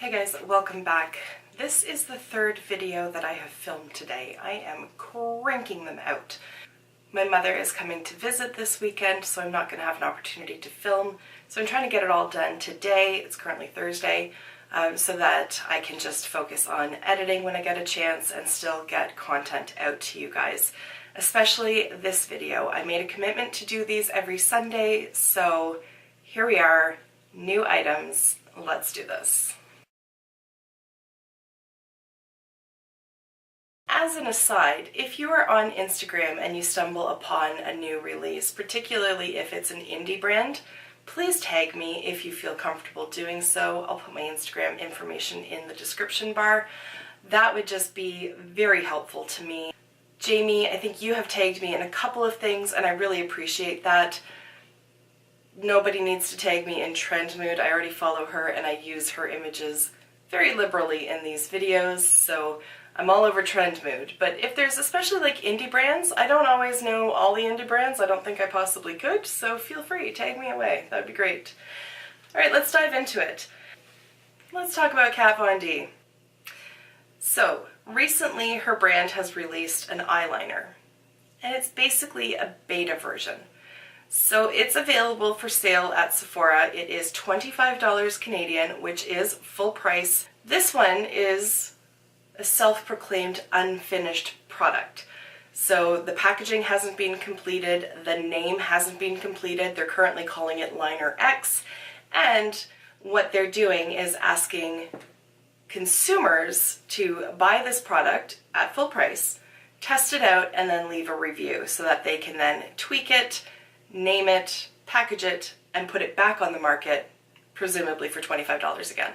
Hey guys, welcome back. This is the third video that I have filmed today. I am cranking them out. My mother is coming to visit this weekend, so I'm not going to have an opportunity to film. So I'm trying to get it all done today. It's currently Thursday, so that I can just focus on editing when I get a chance and still get content out to you guys. Especially this video. I made a commitment to do these every Sunday, so here we are, new items. Let's do this. As an aside, if you are on Instagram and you stumble upon a new release, particularly if it's an indie brand, please tag me if you feel comfortable doing so. I'll put my Instagram information in the description bar. That would just be very helpful to me. Jamie, I think you have tagged me in a couple of things and I really appreciate that. Nobody needs to tag me in Trend Mood. I already follow her and I use her images very liberally in these videos, so I'm all over Trend Mood. But if there's especially like indie brands, I don't always know all the indie brands. I don't think I possibly could, so feel free, tag me away. That would be great. Alright, let's dive into it. Let's talk about Kat Von D. So, recently her brand has released an eyeliner, and it's basically a beta version. So it's available for sale at Sephora. It is $25 Canadian, which is full price. This one is a self-proclaimed unfinished product. So the packaging hasn't been completed, the name hasn't been completed, they're currently calling it Liner X, and what they're doing is asking consumers to buy this product at full price, test it out, and then leave a review so that they can then tweak it, name it, package it, and put it back on the market, presumably for $25 again.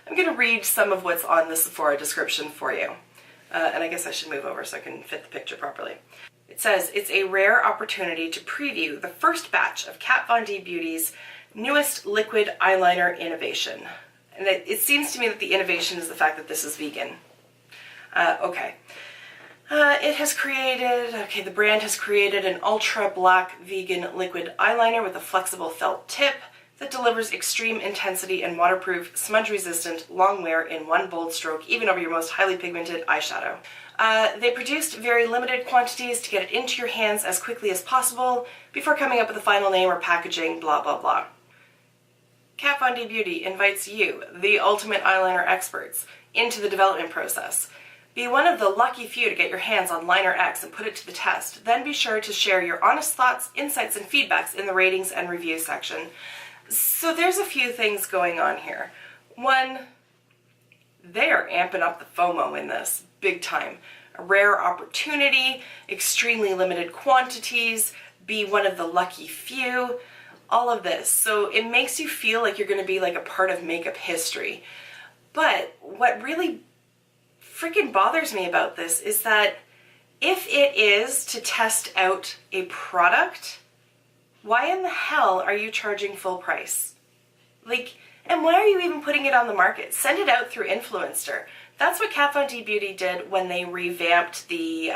I'm going to read some of what's on the Sephora description for you. And I guess I should move over so I can fit the picture properly. It says, it's a rare opportunity to preview the first batch of Kat Von D Beauty's newest liquid eyeliner innovation. And it seems to me that the innovation is the fact that this is vegan. The brand has created an ultra black vegan liquid eyeliner with a flexible felt tip that delivers extreme intensity and waterproof, smudge-resistant, long wear in one bold stroke, even over your most highly pigmented eyeshadow. They produced very limited quantities to get it into your hands as quickly as possible before coming up with a final name or packaging, blah, blah, blah. Kat Von D Beauty invites you, the ultimate eyeliner experts, into the development process. Be one of the lucky few to get your hands on Liner X and put it to the test. Then be sure to share your honest thoughts, insights, and feedbacks in the ratings and review section. So there's a few things going on here. One, they are amping up the FOMO in this, big time. A rare opportunity, extremely limited quantities, be one of the lucky few, all of this. So it makes you feel like you're going to be like a part of makeup history. But what really freaking bothers me about this is that if it is to test out a product, why in the hell are you charging full price? And why are you even putting it on the market? Send it out through Influencer. That's what Kat Von D Beauty did when they revamped the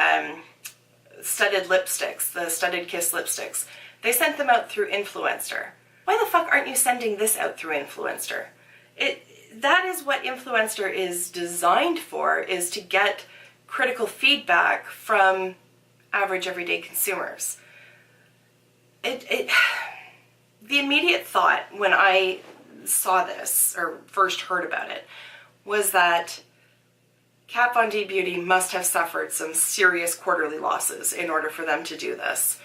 studded lipsticks, the studded kiss lipsticks. They sent them out through Influencer. Why the fuck aren't you sending this out through Influencer? That is what Influencer is designed for, is to get critical feedback from average everyday consumers. The immediate thought when I saw this, or first heard about it, was that Kat Von D Beauty must have suffered some serious quarterly losses in order for them to do this.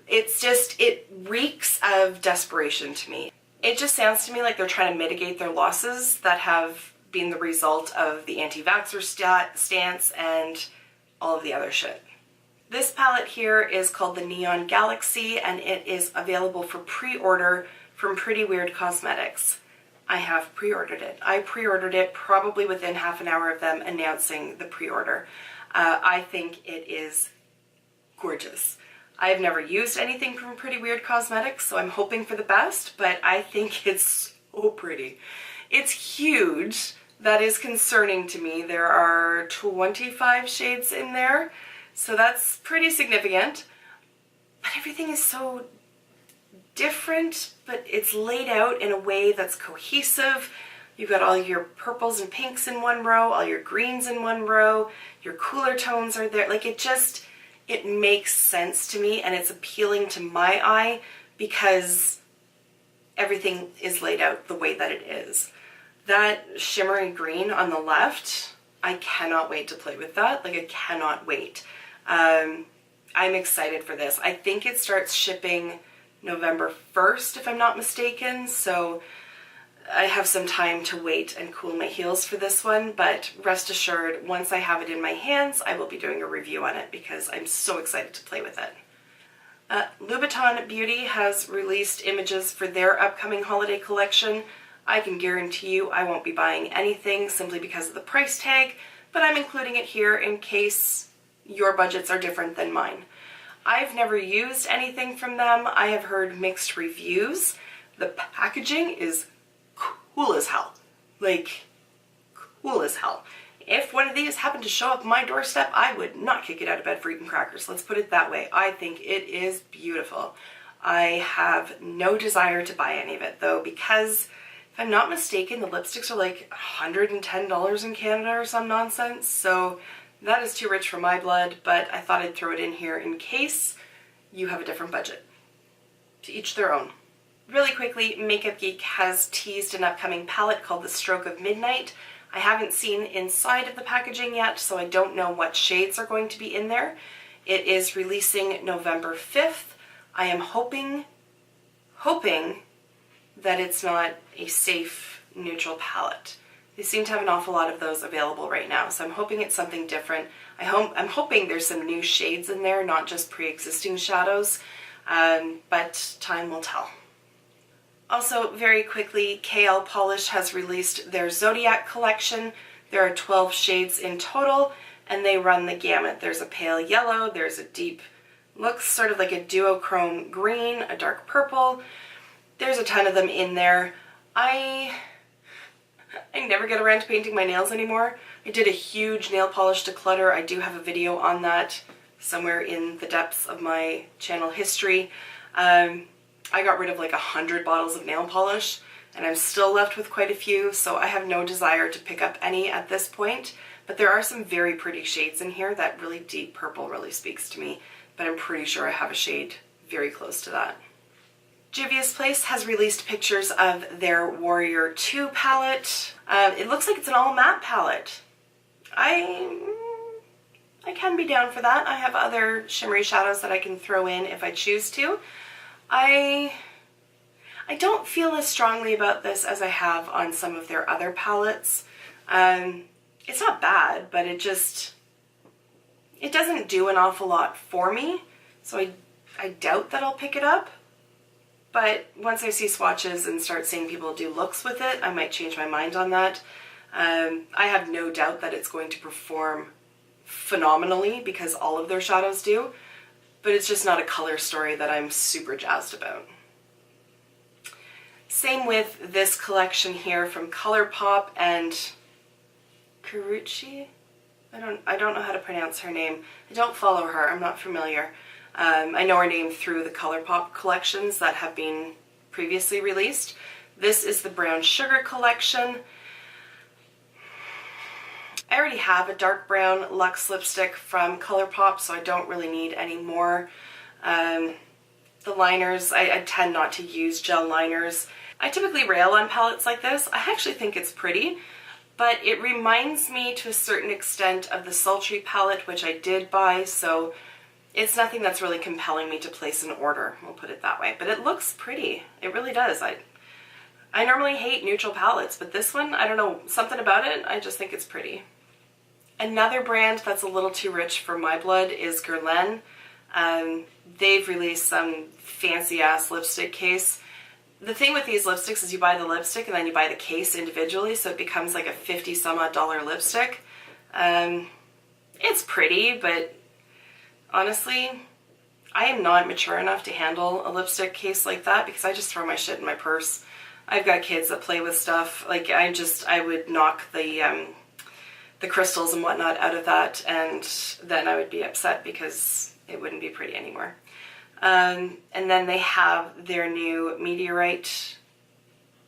It reeks of desperation to me. It just sounds to me like they're trying to mitigate their losses that have been the result of the anti-vaxxer stance and all of the other shit. This palette here is called the Neon Galaxy, and it is available for pre-order from Pretty Weird Cosmetics. I have pre-ordered it. I pre-ordered it probably within half an hour of them announcing the pre-order. I think it is gorgeous. I've never used anything from Pretty Weird Cosmetics, so I'm hoping for the best, but I think it's so pretty. It's huge. That is concerning to me. There are 25 shades in there, so that's pretty significant. But everything is so different, but it's laid out in a way that's cohesive. You've got all your purples and pinks in one row, all your greens in one row, your cooler tones are there. Like it makes sense to me, and it's appealing to my eye because everything is laid out the way that it is. That shimmery green on the left, I cannot wait to play with that. Like, I cannot wait. I'm excited for this. I think it starts shipping November 1st, if I'm not mistaken, so I have some time to wait and cool my heels for this one, but rest assured, once I have it in my hands, I will be doing a review on it because I'm so excited to play with it. Huda Beauty has released images for their upcoming holiday collection. I can guarantee you I won't be buying anything simply because of the price tag, but I'm including it here in case your budgets are different than mine. I've never used anything from them. I have heard mixed reviews. The packaging is cool as hell. Like, cool as hell. If one of these happened to show up on my doorstep, I would not kick it out of bed for eating crackers. Let's put it that way. I think it is beautiful. I have no desire to buy any of it though, because if I'm not mistaken, the lipsticks are like $110 in Canada or some nonsense. So that is too rich for my blood, but I thought I'd throw it in here in case you have a different budget. To each their own. Really quickly, Makeup Geek has teased an upcoming palette called The Stroke of Midnight. I haven't seen inside of the packaging yet, so I don't know what shades are going to be in there. It is releasing November 5th. I am hoping that it's not a safe, neutral palette. They seem to have an awful lot of those available right now, so I'm hoping it's something different. I'm hoping there's some new shades in there, not just pre-existing shadows, but time will tell. Also, very quickly, KL Polish has released their Zodiac collection. There are 12 shades in total, and they run the gamut. There's a pale yellow, there's a deep, looks sort of like a duochrome green, a dark purple. There's a ton of them in there. I never get around to painting my nails anymore. I did a huge nail polish declutter. I do have a video on that somewhere in the depths of my channel history. I got rid of like 100 bottles of nail polish, and I'm still left with quite a few, so I have no desire to pick up any at this point, but there are some very pretty shades in here. That really deep purple really speaks to me, but I'm pretty sure I have a shade very close to that. Juvia's Place has released pictures of their Warrior 2 palette. It looks like it's an all matte palette. I can be down for that. I have other shimmery shadows that I can throw in if I choose to. I don't feel as strongly about this as I have on some of their other palettes. It's not bad, but it doesn't do an awful lot for me, so I doubt that I'll pick it up. But once I see swatches and start seeing people do looks with it, I might change my mind on that. I have no doubt that it's going to perform phenomenally because all of their shadows do. But it's just not a color story that I'm super jazzed about. Same with this collection here from ColourPop and Karuchi? I don't know how to pronounce her name. I don't follow her, I'm not familiar. I know her name through the ColourPop collections that have been previously released. This is the Brown Sugar collection. I already have a dark brown Luxe lipstick from ColourPop, so I don't really need any more. The liners, I tend not to use gel liners. I typically rail on palettes like this. I actually think it's pretty, but it reminds me to a certain extent of the Sultry palette, which I did buy, so it's nothing that's really compelling me to place an order, we'll put it that way. But it looks pretty. It really does. I normally hate neutral palettes, but this one, I don't know, something about it, I just think it's pretty. Another brand that's a little too rich for my blood is Guerlain. They've released some fancy-ass lipstick case. The thing with these lipsticks is you buy the lipstick and then you buy the case individually, so it becomes like a $50-some-odd lipstick. It's pretty, but honestly, I am not mature enough to handle a lipstick case like that because I just throw my shit in my purse. I've got kids that play with stuff. Like, I would knock the crystals and whatnot out of that, and then I would be upset because it wouldn't be pretty anymore. And then they have their new meteorite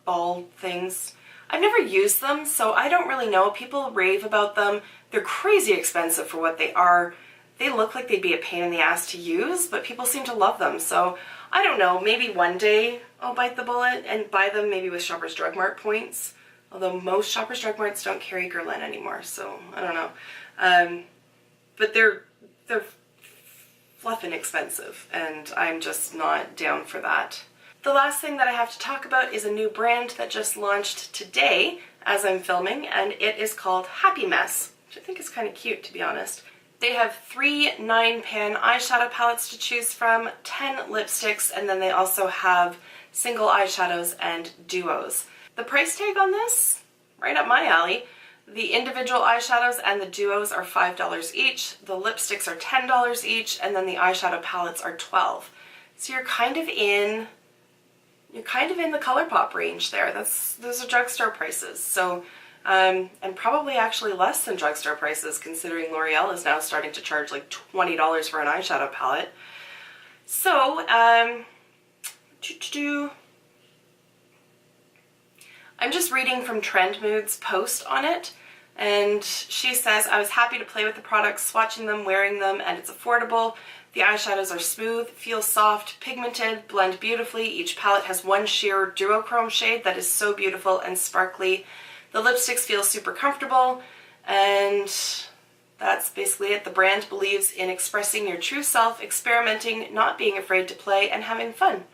ball things. I've never used them, so I don't really know. People rave about them. They're crazy expensive for what they are. They look like they'd be a pain in the ass to use, but people seem to love them. So I don't know, maybe one day I'll bite the bullet and buy them, maybe with Shoppers Drug Mart points. Although most Shoppers Drug Marts don't carry Guerlain anymore, so I don't know. But they're fluffin' expensive, and I'm just not down for that. The last thing that I have to talk about is a new brand that just launched today as I'm filming, and it is called Happy Mess, which I think is kind of cute, to be honest. They have 3 9-pan eyeshadow palettes to choose from, 10 lipsticks, and then they also have single eyeshadows and duos. The price tag on this, right up my alley. The individual eyeshadows and the duos are $5 each, the lipsticks are $10 each, and then the eyeshadow palettes are $12. So you're kind of in the ColourPop range there. Those are drugstore prices. So, and probably actually less than drugstore prices, considering L'Oreal is now starting to charge like $20 for an eyeshadow palette. So, I'm just reading from Trend Mood's post on it, and she says, I was happy to play with the products, swatching them, wearing them, and it's affordable. The eyeshadows are smooth, feel soft, pigmented, blend beautifully. Each palette has one sheer duochrome shade that is so beautiful and sparkly. The lipsticks feel super comfortable, and that's basically it. The brand believes in expressing your true self, experimenting, not being afraid to play, and having fun.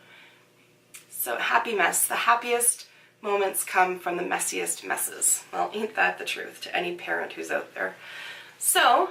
So Happy Mess. The happiest moments come from the messiest messes. Well, ain't that the truth to any parent who's out there? So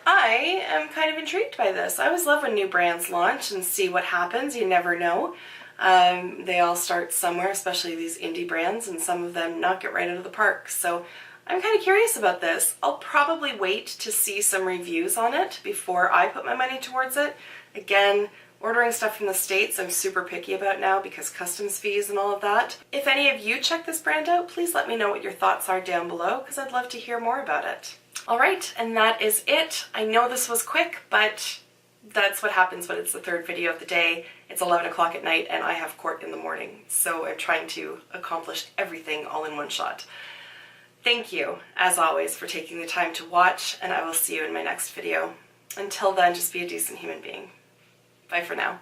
I am kind of intrigued by this. I always love when new brands launch and see what happens. You never know. They all start somewhere, especially these indie brands, and some of them knock it right out of the park. So I'm kind of curious about this. I'll probably wait to see some reviews on it before I put my money towards it. Again, ordering stuff from the States I'm super picky about now because customs fees and all of that. If any of you check this brand out, please let me know what your thoughts are down below, because I'd love to hear more about it. Alright, and that is it. I know this was quick, but that's what happens when it's the third video of the day. It's 11 o'clock at night and I have court in the morning, so I'm trying to accomplish everything all in one shot. Thank you, as always, for taking the time to watch, and I will see you in my next video. Until then, just be a decent human being. Bye for now.